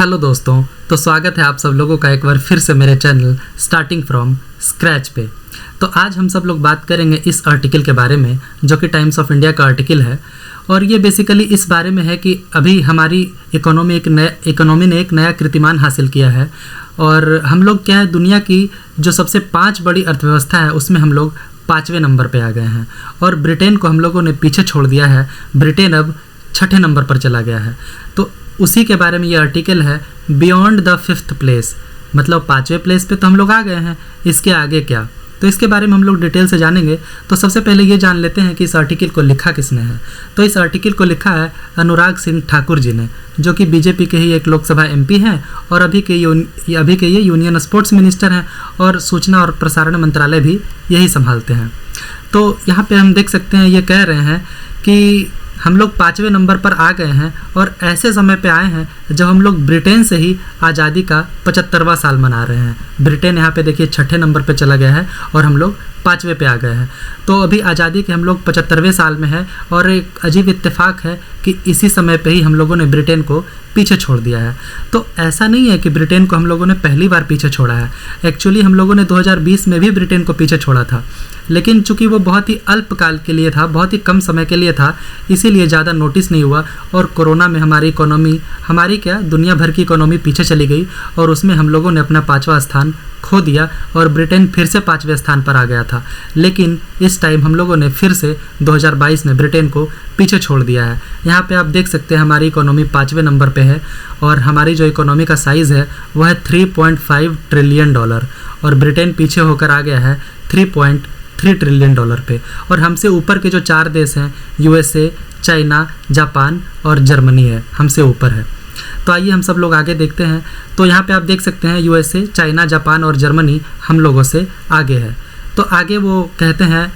Hello दोस्तों, तो स्वागत है आप सब लोगों का एक बार फिर से मेरे चैनल स्टार्टिंग फ्रॉम स्क्रैच पे। तो आज हम सब लोग बात करेंगे इस आर्टिकल के बारे में जो कि टाइम्स ऑफ इंडिया का आर्टिकल है। और ये बेसिकली इस बारे में है कि अभी हमारी इकोनॉमी ने एक नया कीर्तिमान हासिल किया है। और हम लोग क्या है, दुनिया की जो सबसे 5 बड़ी अर्थव्यवस्था है उसमें हम लोग 5वें नंबर पे आ गए हैं। और ब्रिटेन को हम लोगों ने पीछे छोड़ दिया है। ब्रिटेन अब 6ठे नंबर पर चला गया है। तो उसी के बारे में ये आर्टिकल है, बियॉन्ड द 5th प्लेस। मतलब 5वें प्लेस पे तो हम लोग आ गए हैं, इसके आगे क्या, तो इसके बारे में हम लोग डिटेल से जानेंगे। तो सबसे पहले ये जान लेते हैं कि इस आर्टिकल को लिखा किसने है। तो इस आर्टिकल को लिखा है अनुराग सिंह ठाकुर जी ने, जो कि बीजेपी के ही एक लोकसभा एमपी हैं और अभी के ये यूनियन स्पोर्ट्स मिनिस्टर हैं और सूचना और प्रसारण मंत्रालय भी यही संभालते हैं। तो यहाँ पे हम देख सकते हैं, ये कह रहे हैं कि हम लोग 5वें नंबर पर आ गए हैं और ऐसे समय पे आए हैं जब हम लोग ब्रिटेन से ही आज़ादी का 75वां साल मना रहे हैं। ब्रिटेन यहाँ पे देखिए 6ठे नंबर पे चला गया है और हम लोग 5वें पे आ गए हैं। तो अभी आज़ादी के हम लोग 75वें साल में है और एक अजीब इत्तेफाक है कि इसी समय पे ही हम लोगों ने ब्रिटेन को पीछे छोड़ दिया है। तो ऐसा नहीं है कि ब्रिटेन को हम लोगों ने पहली बार पीछे छोड़ा है। एक्चुअली हम लोगों ने 2020 में भी ब्रिटेन को पीछे छोड़ा था, लेकिन चूंकि वो बहुत ही अल्पकाल के लिए था, बहुत ही कम समय के लिए था, इसीलिए ज़्यादा नोटिस नहीं हुआ। और कोरोना में हमारी इकोनॉमी, हमारी क्या दुनिया भर की इकोनॉमी पीछे चली गई और उसमें हम लोगों ने अपना 5वां स्थान खो दिया और ब्रिटेन फिर से 5वें स्थान पर आ गया था। लेकिन इस टाइम हम लोगों ने फिर से 2022 में ब्रिटेन को पीछे छोड़ दिया है। यहाँ पे आप देख सकते हैं हमारी इकोनॉमी 5वें नंबर पे है और हमारी जो इकोनॉमी का साइज़ है वह है $3.5 ट्रिलियन और ब्रिटेन पीछे होकर आ गया है $3.3 ट्रिलियन पे। और हमसे ऊपर के जो 4 देश हैं, यूएसए, चाइना, जापान और जर्मनी है, हमसे ऊपर है। तो आइए हम सब लोग आगे देखते हैं। तो यहाँ पे आप देख सकते हैं यूएसए, चाइना, जापान और जर्मनी हम लोगों से आगे है। तो आगे वो कहते हैं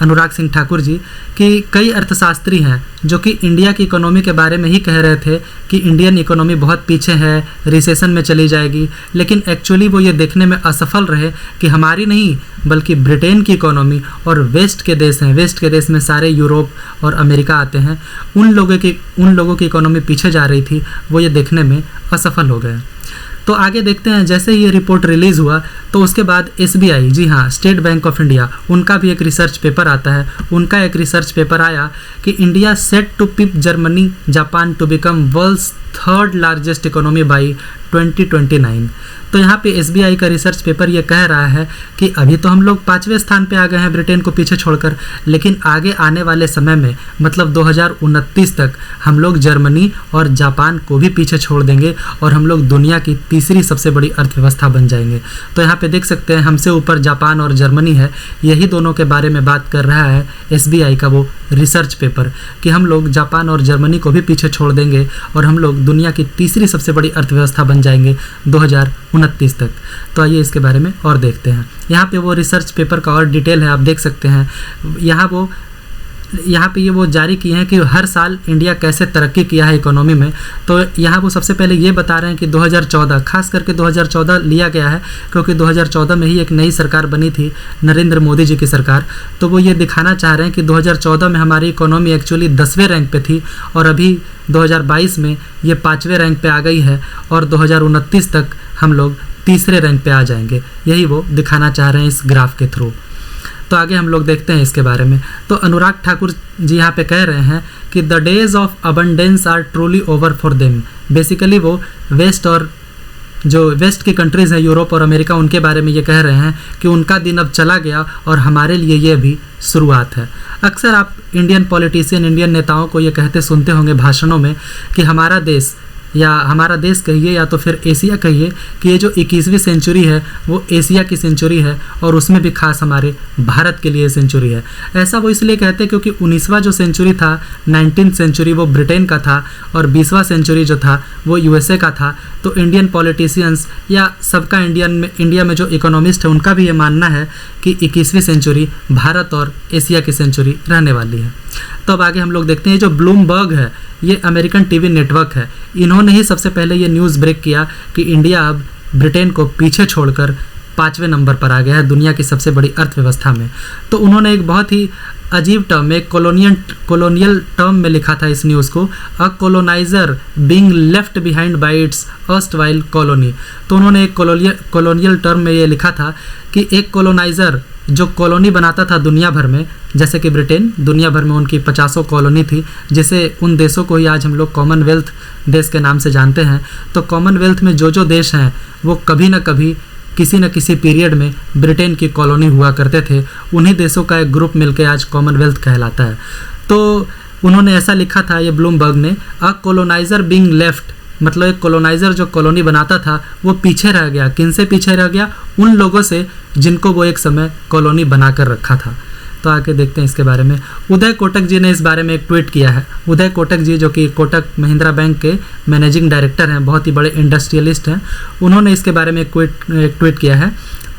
अनुराग सिंह ठाकुर जी कि कई अर्थशास्त्री हैं जो कि इंडिया की इकोनॉमी के बारे में ही कह रहे थे कि इंडियन इकोनॉमी बहुत पीछे है, रिसेशन में चली जाएगी। लेकिन एक्चुअली वो ये देखने में असफल रहे कि हमारी नहीं बल्कि ब्रिटेन की इकोनॉमी और वेस्ट के देश हैं, वेस्ट के देश में सारे यूरोप और अमेरिका आते हैं, उन लोगों की इकोनॉमी पीछे जा रही थी, वो ये देखने में असफल हो गए। तो आगे देखते हैं, जैसे ही ये रिपोर्ट रिलीज़ हुआ तो उसके बाद एसबीआई, जी हाँ, स्टेट बैंक ऑफ इंडिया, उनका भी एक रिसर्च पेपर आता है। उनका एक रिसर्च पेपर आया कि India set to pip Germany Japan to become world's 3rd largest economy by 2029। तो यहाँ पे एसबीआई का रिसर्च पेपर ये कह रहा है कि अभी तो हम लोग 5वें स्थान पे आ गए हैं ब्रिटेन को पीछे छोड़कर, लेकिन आगे आने वाले समय में मतलब 2029 तक हम लोग जर्मनी और जापान को भी पीछे छोड़ देंगे और हम लोग दुनिया की तीसरी सबसे बड़ी अर्थव्यवस्था बन जाएंगे। तो यहाँ पे देख सकते हैं हमसे ऊपर जापान और जर्मनी है, यही दोनों के बारे में बात कर रहा है एसबीआई का वो रिसर्च पेपर कि हम लोग जापान और जर्मनी को भी पीछे छोड़ देंगे और हम लोग दुनिया की तीसरी सबसे बड़ी अर्थव्यवस्था बन जाएंगे 2029 तक। तो आइए इसके बारे में और देखते हैं। यहाँ पे वो रिसर्च पेपर का और डिटेल है, आप देख सकते हैं। यहाँ पे ये वो जारी किए हैं कि हर साल इंडिया कैसे तरक्की किया है इकोनॉमी में। तो यहाँ वो सबसे पहले ये बता रहे हैं कि 2014, खास करके 2014 लिया गया है क्योंकि 2014 में ही एक नई सरकार बनी थी, नरेंद्र मोदी जी की सरकार। तो वो ये दिखाना चाह रहे हैं कि 2014 में हमारी इकोनॉमी एक्चुअली 10वें रैंक पे थी और अभी 2022 में ये 5वें रैंक पे आ गई है और 2029 तक हम लोग तीसरे रैंक पे आ जाएंगे। यही वो दिखाना चाह रहे हैं इस ग्राफ के थ्रू। तो आगे हम लोग देखते हैं इसके बारे में। तो अनुराग ठाकुर जी यहाँ पे कह रहे हैं कि the days of abundance are truly over for them. Basically वो वेस्ट की कंट्रीज़ हैं, यूरोप और अमेरिका, उनके बारे में ये कह रहे हैं कि उनका दिन अब चला गया और हमारे लिए ये भी शुरुआत है। अक्सर आप इंडियन पॉलिटिशियन, इंडियन नेताओं को ये कहते सुनते होंगे भाषणों में कि हमारा देश कहिए या तो फिर एशिया कहिए कि ये जो 21वीं सेंचुरी है वो एशिया की सेंचुरी है और उसमें भी खास हमारे भारत के लिए सेंचुरी है। ऐसा वो इसलिए कहते हैं क्योंकि 19वां जो सेंचुरी था, 19th सेंचुरी, वो ब्रिटेन का था और 20वां सेंचुरी जो था वो यूएसए का था। तो इंडियन पॉलिटिशियंस या सबका इंडिया में जो इकोनॉमिस्ट है उनका भी ये मानना है कि 21वीं सेंचुरी भारत और एशिया की सेंचुरी रहने वाली है। तो अब आगे हम लोग देखते हैं, जो ब्लूमबर्ग है ये अमेरिकन टीवी नेटवर्क है, इन्होंने ही सबसे पहले ये न्यूज़ ब्रेक किया कि इंडिया अब ब्रिटेन को पीछे छोड़कर 5वें नंबर पर आ गया है दुनिया की सबसे बड़ी अर्थव्यवस्था में। तो उन्होंने एक बहुत ही अजीब टर्म, एक कॉलोनियल टर्म में लिखा था इस न्यूज़ को, a coloniser being left behind by its erstwhile colony. तो उन्होंने एक कॉलोनियल टर्म में ये लिखा था कि एक कॉलोनाइजर जो कॉलोनी बनाता था दुनिया भर में, जैसे कि ब्रिटेन, दुनिया भर में उनकी 50 कॉलोनी थी, जिसे उन देशों को ही आज हम लोग कॉमनवेल्थ देश के नाम से जानते हैं। तो कॉमनवेल्थ में जो देश हैं वो कभी ना कभी किसी न किसी पीरियड में ब्रिटेन की कॉलोनी हुआ करते थे। उन्हीं देशों का एक ग्रुप मिलकर आज कॉमनवेल्थ कहलाता है। तो उन्होंने ऐसा लिखा था, ये ब्लूमबर्ग ने, अ कॉलोनाइजर बीइंग लेफ्ट, मतलब एक कॉलोनाइजर जो कॉलोनी बनाता था वो पीछे रह गया। किन से पीछे रह गया? उन लोगों से जिनको वो एक समय कॉलोनी बना कर रखा था। तो आके देखते हैं इसके बारे में। उदय कोटक जी ने इस बारे में एक ट्वीट किया है। उदय कोटक जी जो कि कोटक महिंद्रा बैंक के मैनेजिंग डायरेक्टर हैं, बहुत ही बड़े इंडस्ट्रियलिस्ट हैं, उन्होंने इसके बारे में एक ट्वीट किया है।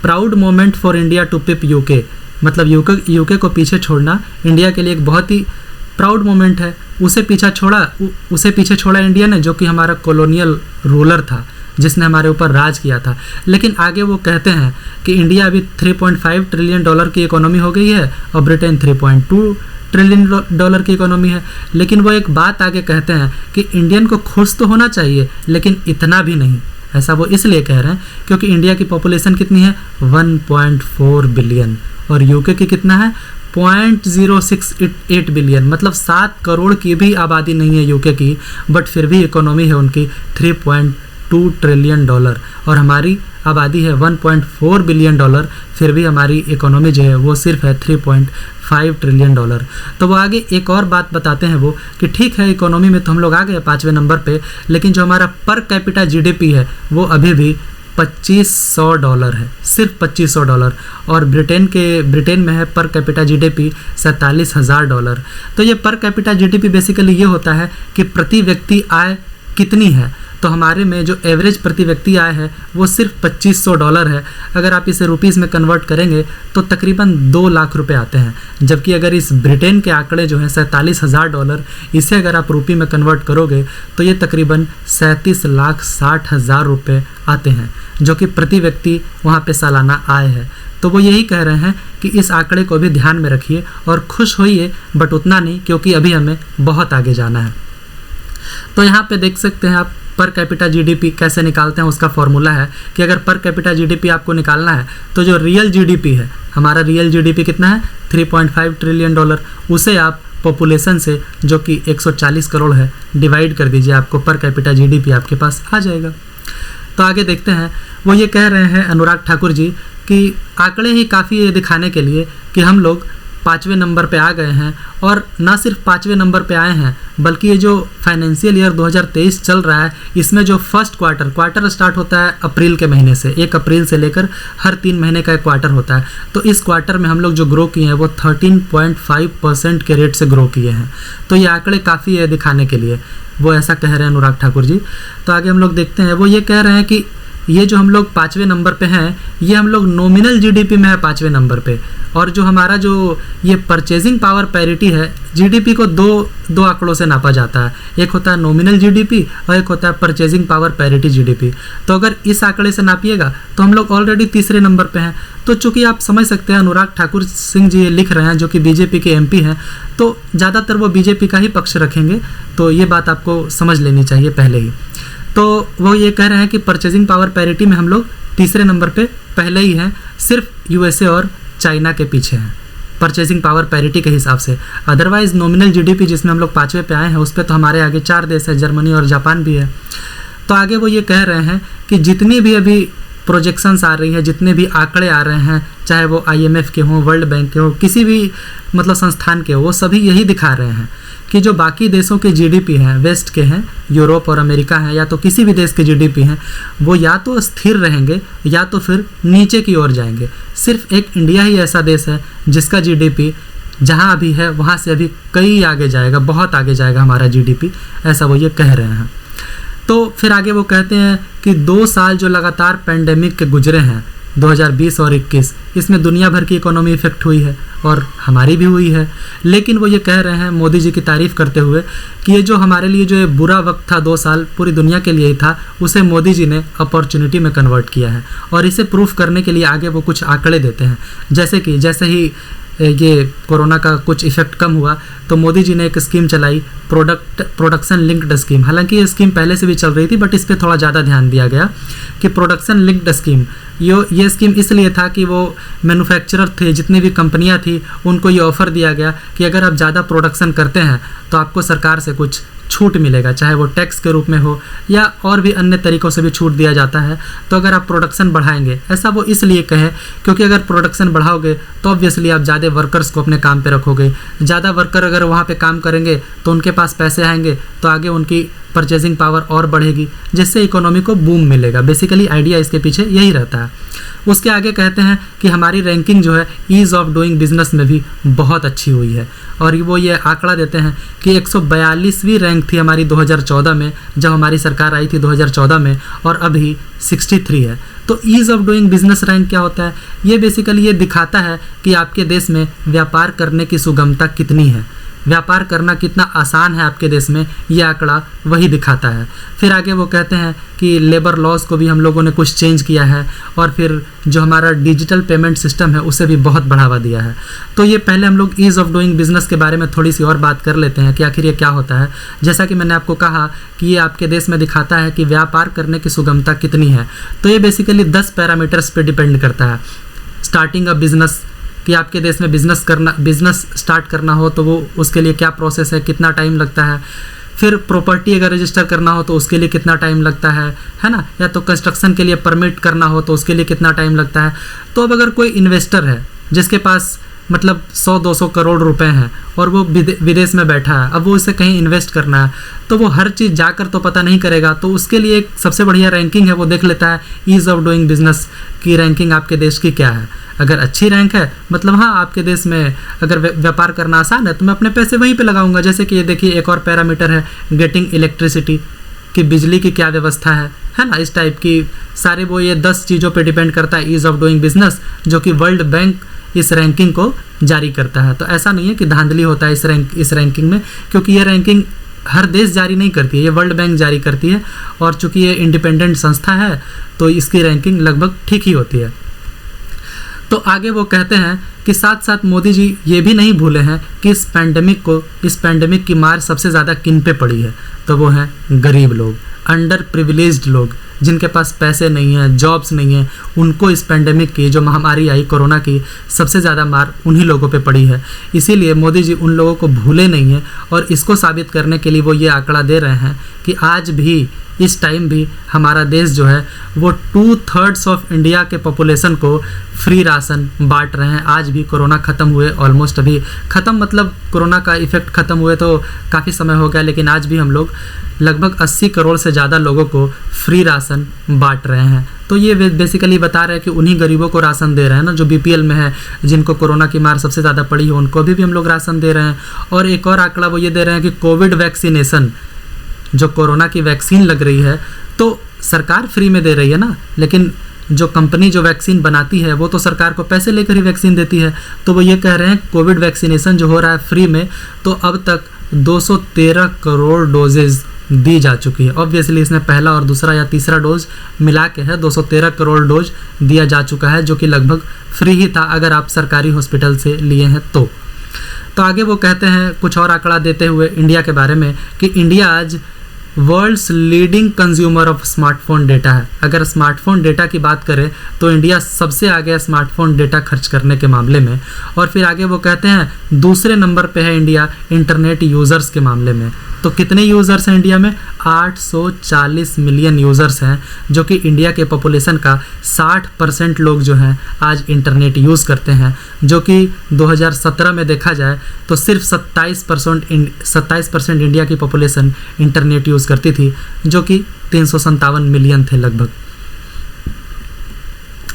Proud moment for India to pip UK, मतलब यूके को पीछे छोड़ना इंडिया के लिए एक बहुत ही प्राउड मोमेंट है। उसे पीछे छोड़ा इंडिया ने, जो कि हमारा कॉलोनियल रूलर था, जिसने हमारे ऊपर राज किया था। लेकिन आगे वो कहते हैं कि इंडिया अभी 3.5 ट्रिलियन डॉलर की इकोनॉमी हो गई है और ब्रिटेन 3.2 ट्रिलियन डॉलर की इकोनॉमी है। लेकिन वो एक बात आगे कहते हैं कि इंडियन को खुश तो होना चाहिए, लेकिन इतना भी नहीं। ऐसा वो इसलिए कह रहे हैं क्योंकि इंडिया की पॉपुलेशन कितनी है? 1.4 बिलियन, और यूके की कितना है? 0.068 बिलियन, मतलब 7 करोड़ की भी आबादी नहीं है यूके की, बट फिर भी इकोनॉमी है उनकी 3.2 ट्रिलियन डॉलर, और हमारी आबादी है 1.4 बिलियन डॉलर, फिर भी हमारी इकोनॉमी जो है वो सिर्फ है 3.5 ट्रिलियन डॉलर। तो वो आगे एक और बात बताते हैं वो कि ठीक है, इकोनॉमी में तो हम लोग आ गए 5वें नंबर पे, लेकिन जो हमारा पर कैपिटा जीडीपी है वो अभी भी $2500 है, सिर्फ $2500, और ब्रिटेन में है पर कैपिटा जीडीपी $47,000। तो ये पर कैपिटा जीडीपी बेसिकली ये होता है कि प्रति व्यक्ति आय कितनी है। तो हमारे में जो एवरेज प्रति व्यक्ति आय है वो सिर्फ $2500 है। अगर आप इसे रुपीज़ में कन्वर्ट करेंगे तो तकरीबन 2 लाख रुपए आते हैं, जबकि अगर इस ब्रिटेन के आंकड़े जो हैं $47,000, इसे अगर आप रुपये में कन्वर्ट करोगे तो ये तकरीबन 37,60,000 रुपये आते हैं, जो कि प्रति व्यक्ति वहाँ पे सालाना आय है। तो वो यही कह रहे हैं कि इस आंकड़े को भी ध्यान में रखिए और खुश होइए, बट उतना नहीं, क्योंकि अभी हमें बहुत आगे जाना है। तो यहाँ पे देख सकते हैं आप पर कैपिटा जीडीपी कैसे निकालते हैं। उसका फॉर्मूला है कि अगर पर कैपिटा जीडीपी आपको निकालना है तो जो रियल जीडीपी है, हमारा रियल जीडीपी कितना है? 3.5 ट्रिलियन डॉलर, उसे आप पॉपुलेशन से जो कि 140 करोड़ है डिवाइड कर दीजिए, आपको पर कैपिटा जीडीपी आपके पास आ जाएगा। तो आगे देखते हैं। वो ये कह रहे हैं अनुराग ठाकुर जी कि आंकड़े ही काफ़ी है दिखाने के लिए कि हम लोग 5वें नंबर पे आ गए हैं, और ना सिर्फ 5वें नंबर पे आए हैं, बल्कि ये जो फाइनेंशियल ईयर 2023 चल रहा है, इसमें जो फर्स्ट क्वार्टर स्टार्ट होता है अप्रैल के महीने से, 1 अप्रैल से लेकर हर 3 महीने का एक क्वार्टर होता है। तो इस क्वार्टर में हम लोग जो ग्रो किए हैं वो 13.5% के रेट से ग्रो किए हैं। तो ये आंकड़े काफ़ी है दिखाने के लिए, वो ऐसा कह रहे हैं अनुराग ठाकुर जी। तो आगे हम लोग देखते हैं। वो ये कह रहे हैं कि ये जो हम लोग 5वें नंबर पे हैं, ये हम लोग नॉमिनल जीडीपी में है 5वें नंबर पे, और जो हमारा जो ये परचेजिंग पावर पैरिटी है, जीडीपी को दो आंकड़ों से नापा जाता है। एक होता है नॉमिनल जीडीपी और एक होता है परचेजिंग पावर पैरिटी जीडीपी। तो अगर इस आंकड़े से नापिएगा तो हम लोग ऑलरेडी 3रे नंबर पे हैं। तो चूंकि आप समझ सकते हैं अनुराग ठाकुर सिंह जी ये लिख रहे हैं, जो कि बीजेपी के एमपी हैं, तो ज़्यादातर वो बीजेपी का ही पक्ष रखेंगे। तो ये बात आपको समझ लेनी चाहिए पहले ही। तो वो ये कह रहे हैं कि परचेजिंग पावर पैरिटी में हम लोग 3रे नंबर पे पहले ही हैं, सिर्फ यूएसए और चाइना के पीछे हैं परचेजिंग पावर पैरिटी के हिसाब से। अदरवाइज नॉमिनल जीडीपी जिसमें हम लोग 5वें पे आए हैं, उस पर तो हमारे आगे 4 देश है, जर्मनी और जापान भी है। तो आगे वो ये कह रहे हैं कि जितनी भी अभी प्रोजेक्शंस आ रही है, जितने भी आंकड़े आ रहे हैं, चाहे वो IMF के हों, वर्ल्ड बैंक के हों, किसी भी मतलब संस्थान के हो, वो सभी यही दिखा रहे हैं कि जो बाकी देशों के जीडीपी हैं, वेस्ट के हैं, यूरोप और अमेरिका हैं, या तो किसी भी देश के जीडीपी हैं, वो या तो स्थिर रहेंगे या तो फिर नीचे की ओर जाएंगे। सिर्फ एक इंडिया ही ऐसा देश है जिसका जीडीपी जहां अभी है वहां से अभी कई आगे जाएगा, बहुत आगे जाएगा हमारा जीडीपी, ऐसा वो ये कह रहे हैं। तो फिर आगे वो कहते हैं कि 2 साल जो लगातार पेंडेमिक के गुजरे हैं, 2020 और 21, इसमें दुनिया भर की इकोनॉमी इफेक्ट हुई है और हमारी भी हुई है। लेकिन वो ये कह रहे हैं मोदी जी की तारीफ़ करते हुए कि ये जो हमारे लिए जो ये बुरा वक्त था 2 साल, पूरी दुनिया के लिए ही था, उसे मोदी जी ने अपॉर्चुनिटी में कन्वर्ट किया है। और इसे प्रूफ करने के लिए आगे वो कुछ आंकड़े देते हैं, जैसे ही ये कोरोना का कुछ इफेक्ट कम हुआ तो मोदी जी ने एक स्कीम चलाई, प्रोडक्शन लिंक्ड स्कीम। हालांकि ये स्कीम पहले से भी चल रही थी, बट इस पर थोड़ा ज़्यादा ध्यान दिया गया कि प्रोडक्शन लिंक्ड स्कीम। ये स्कीम इसलिए था कि वो मैन्युफैक्चरर थे, जितनी भी कंपनियां थी, उनको ये ऑफ़र दिया गया कि अगर आप ज़्यादा प्रोडक्शन करते हैं तो आपको सरकार से कुछ छूट मिलेगा, चाहे वो टैक्स के रूप में हो या और भी अन्य तरीक़ों से भी छूट दिया जाता है। तो अगर आप प्रोडक्शन बढ़ाएंगे, ऐसा वो इसलिए कहे क्योंकि अगर प्रोडक्शन बढ़ाओगे तो ऑब्वियसली आप ज़्यादा वर्कर्स को अपने काम पे रखोगे। ज़्यादा वर्कर अगर वहाँ पे काम करेंगे तो उनके पास पैसे आएंगे, तो आगे उनकी परचेजिंग पावर और बढ़ेगी, जिससे इकोनॉमी को बूम मिलेगा। बेसिकली आइडिया इसके पीछे यही रहता है। उसके आगे कहते हैं कि हमारी रैंकिंग जो है ईज़ ऑफ डूइंग बिजनेस में भी बहुत अच्छी हुई है, और वो ये आंकड़ा देते हैं कि 142वीं रैंक थी हमारी 2014 में, जब हमारी सरकार आई थी 2014 में, और अभी 63 है। तो ease of doing business rank क्या होता है? ये बेसिकली ये दिखाता है कि आपके देश में व्यापार करने की सुगमता कितनी है, व्यापार करना कितना आसान है आपके देश में, ये आंकड़ा वही दिखाता है। फिर आगे वो कहते हैं कि लेबर लॉज को भी हम लोगों ने कुछ चेंज किया है, और फिर जो हमारा डिजिटल पेमेंट सिस्टम है उसे भी बहुत बढ़ावा दिया है। तो ये पहले हम लोग ईज़ ऑफ डूइंग बिजनेस के बारे में थोड़ी सी और बात कर लेते हैं कि आखिर ये क्या होता है। जैसा कि मैंने आपको कहा कि ये आपके देश में दिखाता है कि व्यापार करने की सुगमता कितनी है। तो ये बेसिकली 10 पैरामीटर्स पे डिपेंड करता है। स्टार्टिंग अ बिजनेस, कि आपके देश में बिजनेस स्टार्ट करना हो तो वो उसके लिए क्या प्रोसेस है, कितना टाइम लगता है। फिर प्रॉपर्टी अगर रजिस्टर करना हो तो उसके लिए कितना टाइम लगता है ना, या तो कंस्ट्रक्शन के लिए परमिट करना हो तो उसके लिए कितना टाइम लगता है। तो अब अगर कोई इन्वेस्टर है जिसके पास मतलब 100-200 करोड़ रुपए हैं और वो विदेश में बैठा है, अब वो इसे कहीं इन्वेस्ट करना है, तो वो हर चीज़ जाकर तो पता नहीं करेगा। तो उसके लिए एक सबसे बढ़िया रैंकिंग है, वो देख लेता है ईज़ ऑफ डूइंग बिजनेस की रैंकिंग आपके देश की क्या है। अगर अच्छी रैंक है, मतलब हाँ आपके देश में अगर व्यापार करना आसान है, तो मैं अपने पैसे वहीं पे लगाऊंगा। जैसे कि ये देखिए एक और पैरामीटर है गेटिंग इलेक्ट्रिसिटी, कि बिजली की क्या व्यवस्था है ना। इस टाइप की सारे वो ये 10 चीज़ों पे डिपेंड करता है ईज़ ऑफ डूइंग बिजनेस, जो कि वर्ल्ड बैंक इस रैंकिंग को जारी करता है। तो ऐसा नहीं है कि धांधली होता है इस रैंकिंग में, क्योंकि ये रैंकिंग हर देश जारी नहीं करती है, ये वर्ल्ड बैंक जारी करती है, और चूंकि ये इंडिपेंडेंट संस्था है तो इसकी रैंकिंग लगभग ठीक ही होती है। तो आगे वो कहते हैं कि साथ साथ मोदी जी ये भी नहीं भूले हैं कि इस पैंडेमिक की मार सबसे ज़्यादा किन पे पड़ी है। तो वो हैं गरीब लोग, अंडर प्रिविलेज्ड लोग, जिनके पास पैसे नहीं हैं, जॉब्स नहीं हैं, उनको इस पैंडेमिक की जो महामारी आई कोरोना की, सबसे ज़्यादा मार उन्हीं लोगों पे पड़ी है। इसीलिए मोदी जी उन लोगों को भूले नहीं हैं, और इसको साबित करने के लिए वो ये आंकड़ा दे रहे हैं कि आज भी इस टाइम भी हमारा देश जो है वो 2/3 ऑफ इंडिया के पॉपुलेशन को फ्री राशन बांट रहे हैं। आज भी कोरोना ख़त्म हुए ऑलमोस्ट, अभी ख़त्म मतलब कोरोना का इफ़ेक्ट ख़त्म हुए तो काफ़ी समय हो गया, लेकिन आज भी हम लोग लगभग 80 करोड़ से ज़्यादा लोगों को फ्री राशन बांट रहे हैं। तो ये बेसिकली बता रहे हैं कि उन्हीं गरीबों को राशन दे रहे हैं ना, जो बीपीएल में है, जिनको कोरोना की मार सबसे ज़्यादा पड़ी है, उनको भी हम लोग राशन दे रहे हैं। और एक और आंकड़ा वो ये दे रहे हैं कि कोविड वैक्सीनेशन, जो कोरोना की वैक्सीन लग रही है तो सरकार फ्री में दे रही है ना, लेकिन जो कंपनी जो वैक्सीन बनाती है वो तो सरकार को पैसे लेकर ही वैक्सीन देती है। तो वो ये कह रहे हैं कोविड वैक्सीनेशन जो हो रहा है फ्री में, तो अब तक 213 करोड़ डोजेज दी जा चुकी है। ऑब्वियसली इसमें पहला और दूसरा या तीसरा डोज मिला के है, 213 करोड़ डोज दिया जा चुका है, जो कि लगभग फ्री ही था अगर आप सरकारी हॉस्पिटल से लिए हैं तो। आगे वो कहते हैं कुछ और आंकड़ा देते हुए इंडिया के बारे में कि इंडिया आज world's leading consumer of smartphone data है। अगर स्मार्टफोन डेटा की बात करें तो इंडिया सबसे आगे है स्मार्टफोन डेटा खर्च करने के मामले में। और फिर आगे वो कहते हैं दूसरे नंबर पे है इंडिया इंटरनेट यूज़र्स के मामले में। तो कितने यूज़र्स हैं इंडिया में? 840 मिलियन यूज़र्स हैं, जो कि इंडिया के पॉपुलेशन का 60% लोग जो हैं आज इंटरनेट यूज़ करते हैं, जो कि 2017 में देखा जाए तो सिर्फ 27% इंडिया की पॉपुलेशन इंटरनेट यूज़ करती थी, जो कि 357 मिलियन थे लगभग।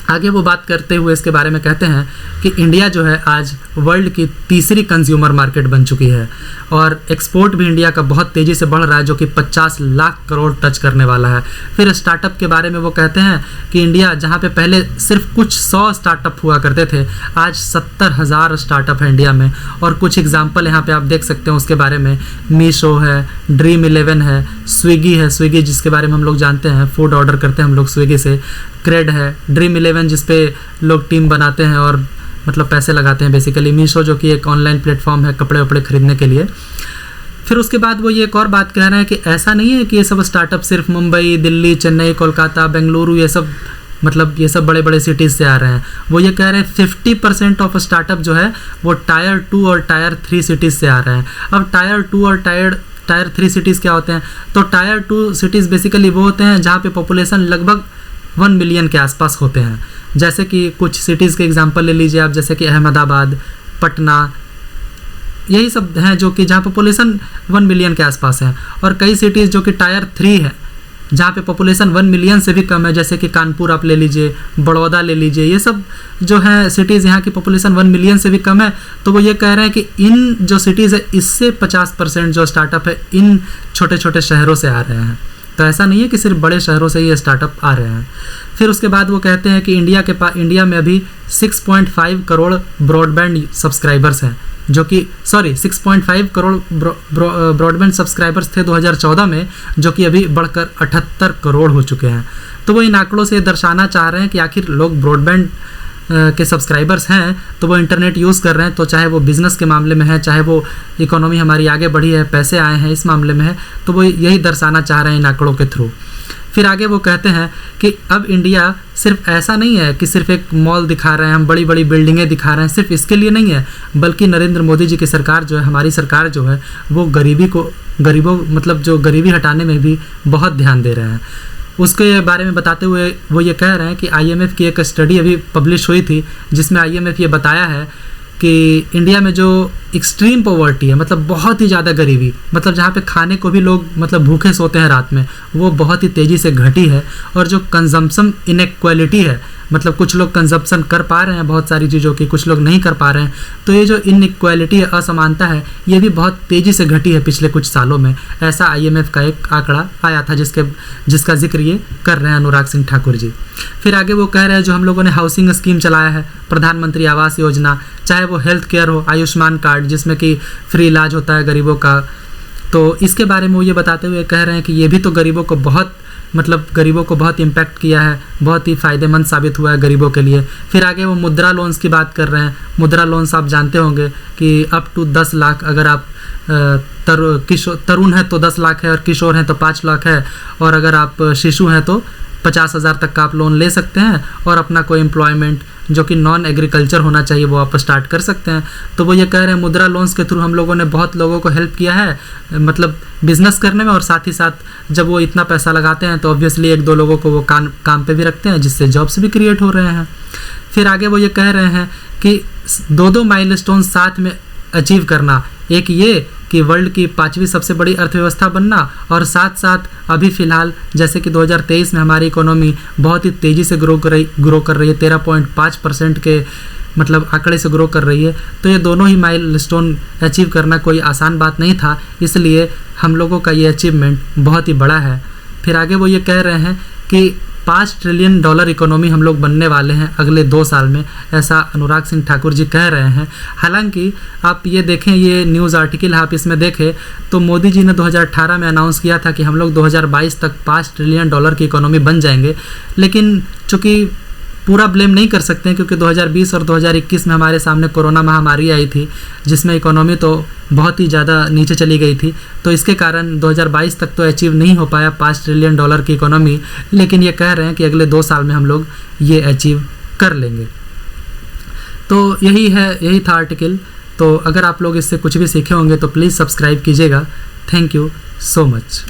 आगे वो बात करते हुए इसके बारे में कहते हैं कि इंडिया जो है आज वर्ल्ड की तीसरी कंज्यूमर मार्केट बन चुकी है, और एक्सपोर्ट भी इंडिया का बहुत तेज़ी से बढ़ रहा है, जो कि 50 लाख करोड़ टच करने वाला है। फिर स्टार्टअप के बारे में वो कहते हैं कि इंडिया जहाँ पे पहले सिर्फ कुछ 100 स्टार्टअप हुआ करते थे, आज 70,000 स्टार्टअप है इंडिया में। और कुछ एग्जाम्पल यहाँ पे आप देख सकते हैं उसके बारे में, मीशो है, Dream11 है, स्विगी जिसके बारे में हम लोग जानते हैं, फूड ऑर्डर करते हैं हम लोग स्विगी से, क्रेड है, Dream11 जिस पे लोग टीम बनाते हैं और मतलब पैसे लगाते हैं बेसिकली। मीशो जो कि एक ऑनलाइन प्लेटफॉर्म है कपड़े वपड़े खरीदने के लिए। फिर उसके बाद वो ये एक और बात कह रहे हैं कि ऐसा नहीं है कि ये सब स्टार्टअप सिर्फ मुंबई, दिल्ली, चेन्नई, कोलकाता, बेंगलुरु ये सब मतलब ये सब बड़े बड़े सिटीज़ से आ रहे हैं। वो ये कह रहे हैं 50% ऑफ स्टार्टअप जो है वो टायर 2 और टायर 3 सिटीज़ से आ रहे हैं। अब टायर 2 और टायर 3 सिटीज़ क्या होते हैं? तो टायर 2 सिटीज़ बेसिकली वो होते हैं जहाँ पे पॉपुलेशन लगभग 1 मिलियन के आसपास होते हैं। जैसे कि कुछ सिटीज़ के एग्जांपल ले लीजिए आप, जैसे कि अहमदाबाद, पटना, यही सब हैं जो कि जहाँ पॉपुलेशन 1 मिलियन के आसपास है। और कई सिटीज़ जो कि टायर 3 है जहाँ पे पॉपुलेशन 1 मिलियन से भी कम है, जैसे कि कानपुर आप ले लीजिए, बड़ौदा ले लीजिए, ये सब जो है सिटीज़ यहाँ की पॉपुलेशन 1 मिलियन से भी कम है। तो वो ये कह रहे हैं कि इन जो सिटीज़ है इससे 50% जो स्टार्टअप है इन छोटे छोटे शहरों से आ रहे हैं। तो ऐसा नहीं है कि सिर्फ बड़े शहरों से ये स्टार्टअप आ रहे हैं। फिर उसके बाद वो कहते हैं कि इंडिया में अभी 6.5 करोड़ ब्रॉडबैंड सब्सक्राइबर्स हैं, जो कि 6.5 करोड़ ब्रॉडबैंड सब्सक्राइबर्स थे 2014 में, जो कि अभी बढ़कर 78 करोड़ हो चुके हैं। तो वो इन आंकड़ों से दर्शाना चाह रहे हैं कि आखिर लोग ब्रॉडबैंड के सब्सक्राइबर्स हैं तो वो इंटरनेट यूज़ कर रहे हैं, तो चाहे वो बिज़नेस के मामले में है, चाहे वो इकोनॉमी हमारी आगे बढ़ी है, पैसे आए हैं इस मामले में है, तो वो यही दर्शाना चाह रहे हैं इन आंकड़ों के थ्रू। फिर आगे वो कहते हैं कि अब इंडिया सिर्फ ऐसा नहीं है कि सिर्फ एक मॉल दिखा रहे हैं, हम बड़ी बड़ी बिल्डिंगें दिखा रहे हैं, सिर्फ इसके लिए नहीं है, बल्कि नरेंद्र मोदी जी की सरकार जो है, हमारी सरकार जो है, वो गरीबों मतलब जो गरीबी हटाने में भी बहुत ध्यान दे रहे हैं। उसके बारे में बताते हुए वो ये कह रहे हैं कि IMF की एक स्टडी अभी पब्लिश हुई थी जिसमें IMF ये बताया है कि इंडिया में जो एक्सट्रीम पॉवर्टी है, मतलब बहुत ही ज़्यादा गरीबी, मतलब जहाँ पे खाने को भी लोग मतलब भूखे सोते हैं रात में, वो बहुत ही तेज़ी से घटी है। और जो कंजम्पशन इनइक्वालिटी है, मतलब कुछ लोग कंजप्शन कर पा रहे हैं बहुत सारी चीज़ों की, कुछ लोग नहीं कर पा रहे हैं, तो ये जो इनइक्वालिटी है, असमानता है, ये भी बहुत तेज़ी से घटी है पिछले कुछ सालों में। ऐसा IMF का एक आंकड़ा आया था जिसका जिक्र ये कर रहे हैं अनुराग सिंह ठाकुर जी। फिर आगे वो कह रहे हैं जो हम लोगों ने हाउसिंग स्कीम चलाया है, प्रधानमंत्री आवास योजना, चाहे वो हेल्थ केयर हो, आयुष्मान कार्ड जिसमें कि फ्री इलाज होता है गरीबों का, तो इसके बारे में वो ये बताते हुए कह रहे हैं कि ये भी तो गरीबों को बहुत इम्पैक्ट किया है, बहुत ही फ़ायदेमंद साबित हुआ है गरीबों के लिए। फिर आगे वो मुद्रा लोन्स की बात कर रहे हैं। मुद्रा लोन्स आप जानते होंगे कि अप टू 10 लाख, अगर आप तरुण है तो 10 लाख है, और किशोर हैं तो 5 लाख है, और अगर आप शिशु हैं तो 50,000 तक का आप लोन ले सकते हैं, और अपना कोई एम्प्लॉयमेंट जो कि नॉन एग्रीकल्चर होना चाहिए वो आप स्टार्ट कर सकते हैं। तो वो ये कह रहे हैं मुद्रा लोन्स के थ्रू हम लोगों ने बहुत लोगों को हेल्प किया है, मतलब बिजनेस करने में, और साथ ही साथ जब वो इतना पैसा लगाते हैं तो ऑब्वियसली 1-2 लोगों को वो काम पे भी रखते हैं, जिससे जॉब्स भी क्रिएट हो रहे हैं। फिर आगे वो ये कह रहे हैं कि 2 माइलस्टोन साथ में अचीव करना, एक ये कि वर्ल्ड की 5वीं सबसे बड़ी अर्थव्यवस्था बनना, और साथ साथ अभी फ़िलहाल जैसे कि 2023 में हमारी इकोनॉमी बहुत ही तेज़ी से ग्रो कर रही है, 13.5% के मतलब आंकड़े से ग्रो कर रही है। तो ये दोनों ही माइलस्टोन अचीव करना कोई आसान बात नहीं था, इसलिए हम लोगों का ये अचीवमेंट बहुत ही बड़ा है। फिर आगे वो ये कह रहे हैं कि $5 ट्रिलियन इकोनॉमी हम लोग बनने वाले हैं अगले 2 साल में, ऐसा अनुराग सिंह ठाकुर जी कह रहे हैं। हालांकि आप ये देखें, ये न्यूज़ आर्टिकल आप इसमें देखें तो मोदी जी ने 2018 में अनाउंस किया था कि हम लोग 2022 तक $5 ट्रिलियन की इकोनॉमी बन जाएंगे, लेकिन चूँकि पूरा ब्लेम नहीं कर सकते हैं क्योंकि 2020 और 2021 में हमारे सामने कोरोना महामारी आई थी जिसमें इकोनॉमी तो बहुत ही ज़्यादा नीचे चली गई थी, तो इसके कारण 2022 तक तो अचीव नहीं हो पाया $5 ट्रिलियन की इकोनॉमी, लेकिन ये कह रहे हैं कि अगले 2 साल में हम लोग ये अचीव कर लेंगे। तो यही था आर्टिकल। तो अगर आप लोग इससे कुछ भी सीखे होंगे तो प्लीज़ सब्सक्राइब कीजिएगा। Thank you so much.